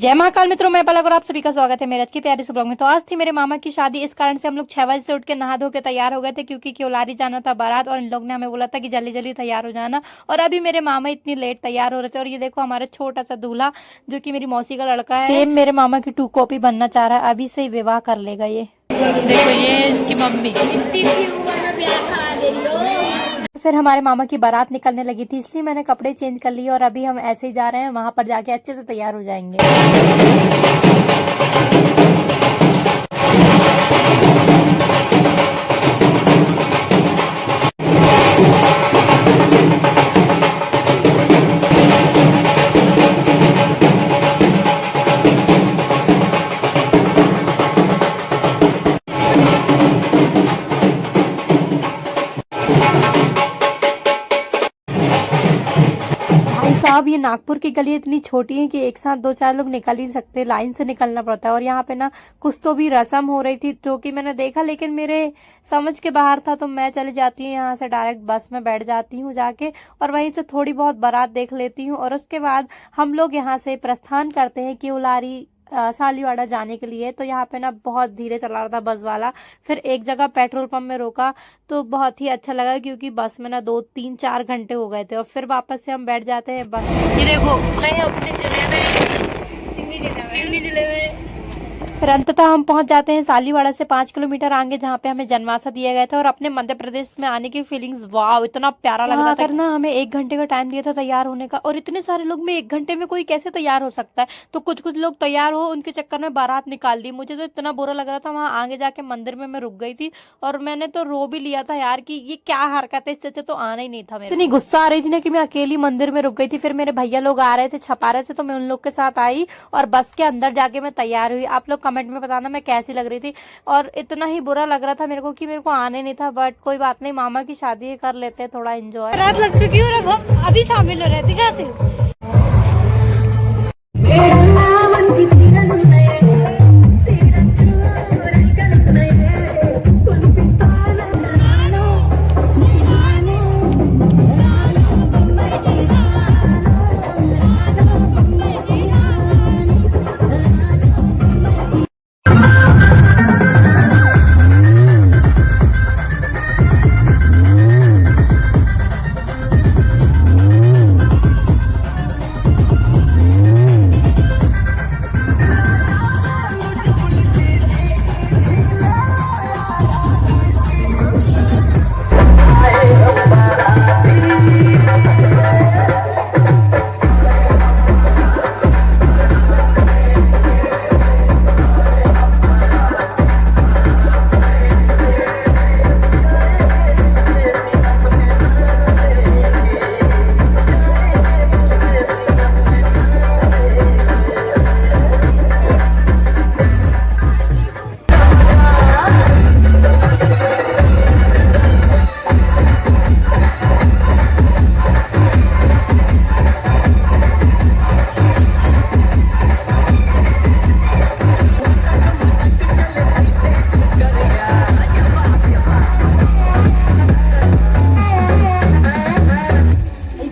जय महाकाल मित्रों, मैं पलक और आप सभी का स्वागत है मेरे आज के प्यारे से ब्लॉग में। तो आज थी मेरे मामा की शादी, इस कारण से हम लोग 6 बजे से उठ के नहा धो के तैयार हो गए थे, क्योंकि क्योलारी जाना था बारात। और इन लोग ने हमें बोला था कि जल्दी जल्दी तैयार हो जाना। और अभी मेरे मामा इतनी लेट तैयार हो रहे थे। और ये देखो हमारा छोटा सा दूल्हा, जो की मेरी मौसी का लड़का है, सेम मेरे मामा की 2 कॉपी बनना चाह रहा है। अभी से ही विवाह कर लेगा। ये देखो, ये इसकी मम्मी। फिर हमारे मामा की बारात निकलने लगी थी, इसलिए मैंने कपड़े चेंज कर लिए। और अभी हम ऐसे ही जा रहे हैं, वहां पर जाके अच्छे से तैयार हो जाएंगे। साहब, ये नागपुर की गली इतनी छोटी है कि एक साथ 2-4 लोग निकल ही सकते, लाइन से निकलना पड़ता है। और यहाँ पे ना कुछ तो भी रस्म हो रही थी, जो कि मैंने देखा, लेकिन मेरे समझ के बाहर था। तो मैं चली जाती हूँ यहाँ से, डायरेक्ट बस में बैठ जाती हूँ जाके, और वहीं से थोड़ी बहुत बारात देख लेती हूँ। और उसके बाद हम लोग यहाँ से प्रस्थान करते हैं क्योलारी सालीवाड़ा जाने के लिए। तो यहाँ पे ना बहुत धीरे चला रहा था बस वाला। फिर एक जगह पेट्रोल पंप में रोका, तो बहुत ही अच्छा लगा, क्योंकि बस में ना 2-3-4 घंटे हो गए थे। और फिर वापस से हम बैठ जाते हैं बस में। ये देखो गए अपने जिले में, सिवनी जिले में। फिर अंततः हम पहुंच जाते हैं सालीवाड़ा से 5 किलोमीटर आगे, जहाँ पे हमें जन्माशा दिया गया था। और अपने मध्य प्रदेश में आने की फीलिंग्स, वाह, इतना प्यारा लग रहा था। ना हमें 1 घंटे का टाइम दिया था तैयार होने का, और इतने सारे लोग में 1 घंटे में कोई कैसे तैयार हो सकता है। तो कुछ कुछ लोग तैयार हो, उनके चक्कर में बारात निकाल दी। मुझे तो इतना बुरा लग रहा था। वहां आगे जाके मंदिर में मैं रुक गई थी, और मैंने तो रो भी लिया था यार, कि ये क्या हरकत है, इससे तो आना ही नहीं था। मेरे इतनी गुस्सा आ रही थी ना कि मैं अकेली मंदिर में रुक गई थी। फिर मेरे भैया लोग आ रहे थे, छपा रहे थे, तो मैं उन लोग के साथ आई और बस के अंदर जाके मैं तैयार हुई। आप लोग कमेंट में बताना मैं कैसी लग रही थी। और इतना ही बुरा लग रहा था मेरे को कि मेरे को आने नहीं था, बट कोई बात नहीं, मामा की शादी कर लेते हैं, थोड़ा एंजॉय। रात लग चुकी है और अब हम अभी शामिल हो रहे हैं, दिखाते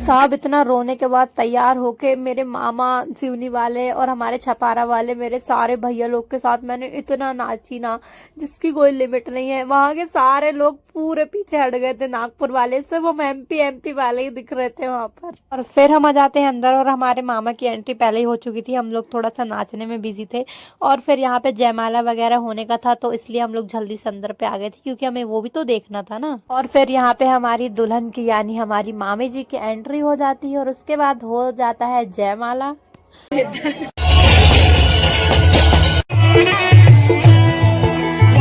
साहब। इतना रोने के बाद तैयार होके मेरे मामा सिवनी वाले और हमारे छपारा वाले, मेरे सारे भैया लोग के साथ मैंने इतना नाची ना, जिसकी कोई लिमिट नहीं है। वहां के सारे लोग पूरे पीछे हट गए थे, नागपुर वाले सब, हम एमपी वाले ही दिख रहे थे वहां पर। और फिर हम आ जाते हैं अंदर, और हमारे मामा की एंट्री पहले ही हो चुकी थी। हम लोग थोड़ा सा नाचने में बिजी थे, और फिर यहाँ पे जयमाला वगैरह होने का था, तो इसलिए हम लोग जल्दी से अंदर पे आ गए थे, क्योंकि हमें वो भी तो देखना था ना। और फिर यहाँ पे हमारी दुल्हन की, यानी हमारी मामी जी की एंट्री हो जाती है, और उसके बाद हो जाता है जयमाला।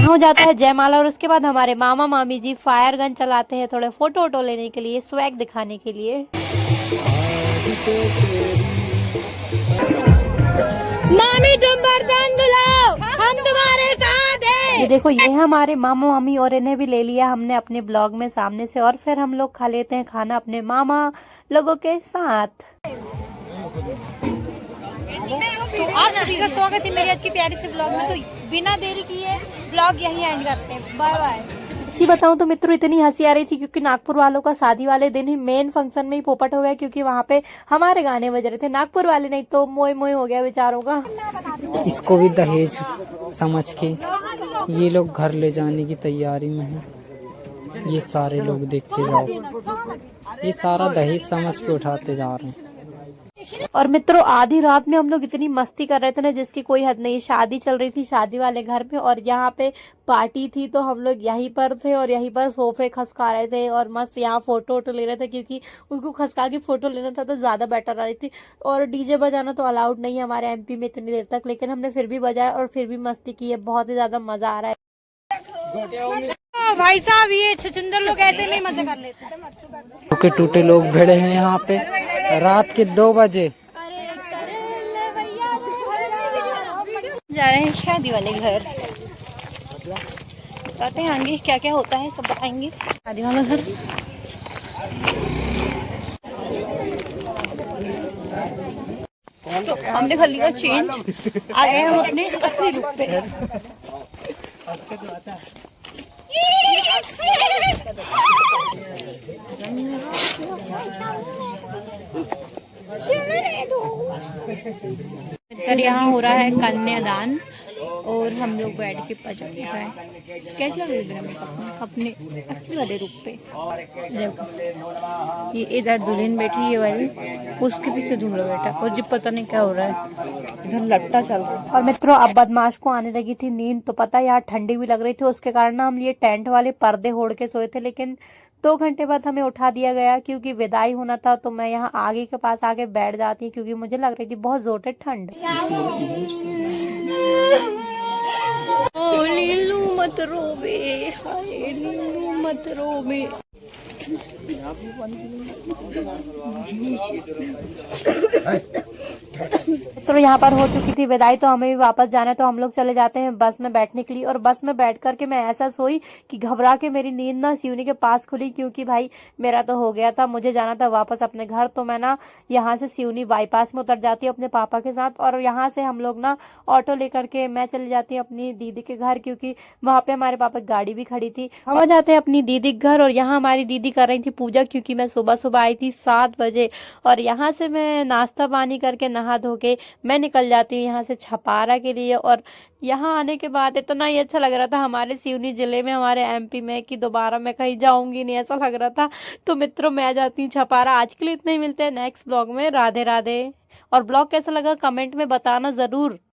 हो जाता है जयमाला, और उसके बाद हमारे मामा मामी जी फायर गन चलाते हैं, थोड़े फोटो वोटो लेने के लिए, स्वैग दिखाने के लिए। मामी तुम बर्तन धुलाओ, हम तुम्हारे साथ हैं। ये देखो, ये हमारे मामा मामी, और इन्हें भी ले लिया हमने अपने ब्लॉग में सामने से। और फिर हम लोग खा लेते हैं खाना अपने मामा लोगों के साथ। तो आप सभी का स्वागत है मेरी आज की प्यारी से ब्लॉग में। तो बिना देरी किए ब्लॉग यहीं एंड करते हैं। Bye bye. सच्ची बताऊं तो मित्रों इतनी हंसी आ रही थी क्योंकि नागपुर वालों का शादी वाले दिन ही मेन फंक्शन में ही पोपट हो गया, क्योंकि वहाँ पे हमारे गाने बज रहे थे, नागपुर वाले नहीं तो मोए मोए हो गया बेचारों का। इसको भी दहेज समझ के ये लोग घर ले जाने की तैयारी में हैं। ये सारे लोग देखते जाओ, ये सारा दहेज समझ के उठाते जा रहे हैं। और मित्रों आधी रात में हम लोग इतनी मस्ती कर रहे थे ना जिसकी कोई हद नहीं। शादी चल रही थी शादी वाले घर पे और यहाँ पे पार्टी थी, तो हम लोग यहीं पर थे और यहीं पर सोफे खसका रहे थे और मस्त यहाँ फोटो वोटो ले रहे थे, क्योंकि उसको खसका के फोटो लेना था तो ज्यादा बेटर आ रही थी। और डीजे बजाना तो अलाउड नहीं है हमारे एमपी में इतनी देर तक, लेकिन हमने फिर भी बजाया और फिर भी मस्ती की है। बहुत ही ज्यादा मजा आ रहा है। भाई साहब ये छछुंदर लोग ऐसे नहीं मजे कर लेते। टूटे टूटे लोग भिड़े हैं यहाँ पे रात के 2 बजे। जा रहे हैं शादी वाले घर, बताते हैं आगे क्या क्या होता है सब बताएंगे। शादी वाला घर तो हमने कर लिया चेंज, आ गए हम अपने असली रूप पे। यहाँ हो रहा है कन्यादान और हम लोग बैठ के पचा रहे हैं। कैसे लग रहा है अपने असली वाले रूप पे। देखो ये इधर दुल्हन बैठी है वाली, उसके पीछे दूल्हा बैठा और जी पता नहीं क्या हो रहा है, इधर लट्टा चल रहा है। और मित्रों अब बदमाश को आने लगी थी नींद, तो पता यहाँ ठंडी भी लग रही थी, उसके कारण हम ये टेंट वाले पर्दे ओढ़ के सोए थे। लेकिन 2 घंटे बाद हमें उठा दिया गया क्योंकि विदाई होना था, तो मैं यहाँ आगे के पास आके बैठ जाती क्योंकि मुझे लग रही थी बहुत जोर से ठंड। ओ लीलू मत रोवे, हाय लीलू मत रोवे। तो यहाँ पर हो चुकी थी विदाई, तो हमें भी वापस जाना है, तो हम लोग चले जाते हैं बस में बैठने के लिए। और बस में बैठ करके मैं ऐसा सोई कि घबरा के मेरी नींद ना सिवनी के पास खुली, क्योंकि भाई मेरा तो हो गया था, मुझे जाना था वापस अपने घर। तो मैं ना यहाँ से सिवनी बाईपास में उतर जाती हूँ अपने पापा के साथ, और यहाँ से हम लोग ना ऑटो लेकर के मैं चली जाती हूँ अपनी दीदी के घर, क्योंकि वहाँ पे हमारे पापा की गाड़ी भी खड़ी थी। हम आ जाते हैं अपनी दीदी के घर और यहाँ हमारी दीदी कर रही थी पूजा, क्योंकि मैं सुबह सुबह आई थी 7 बजे। और यहाँ से मैं नाश्ता पानी करके नहा धो के मैं निकल जाती हूँ यहाँ से छपारा के लिए। और यहाँ आने के बाद इतना ही अच्छा लग रहा था हमारे सिवनी जिले में, हमारे एमपी में, कि दोबारा मैं कहीं जाऊंगी नहीं ऐसा लग रहा था। तो मित्रों मैं आ जाती हूँ छपारा। आज के लिए इतना ही, मिलते हैं नेक्स्ट ब्लॉग में। राधे राधे। और ब्लॉग कैसा लगा कमेंट में बताना जरूर।